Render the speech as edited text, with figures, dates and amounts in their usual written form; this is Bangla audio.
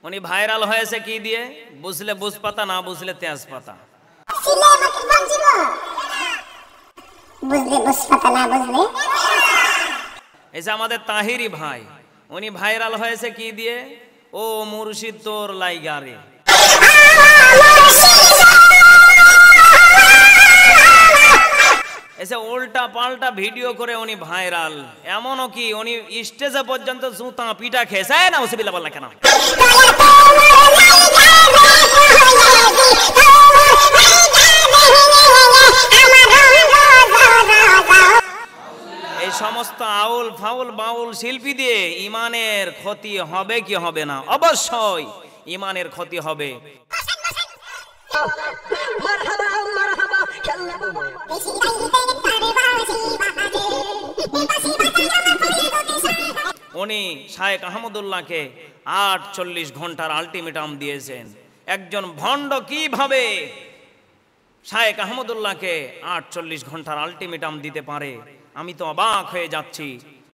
উনি ভাইরাল হয়েছে কি দিয়ে? বুঝলে বুঝ পাতা, না বুঝলে তেজ পাতা। এই যে আমাদের তাহিরি ভাই, উনি ভাইরাল হয়েছে কি দিয়ে? ও মুর্শিদ তোর লাইগারে। এসে উল্টা পাল্টা ভিডিও করে উনি ভাইরাল। এমনও কি উনি স্টেজে পর্যন্ত জুতা পিটা খেয়েছে না, ওসিবিল্লাহ বললা কেন? এই সমস্ত আউল ফাউল বাউল শিল্পী দিয়ে ইমানের ক্ষতি হবে কি হবে না? অবশ্যই ইমানের ক্ষতি হবে। উনি শায়েখ আহমদুল্লাহকে 48 ঘন্টার আলটিমেটাম দিয়েছেন। একজন ভণ্ড কিভাবে শায়েখ আহমদুল্লাহকে 48 ঘন্টার আলটিমেটাম দিতে পারে? আমি তো অবাক হয়ে যাচ্ছি।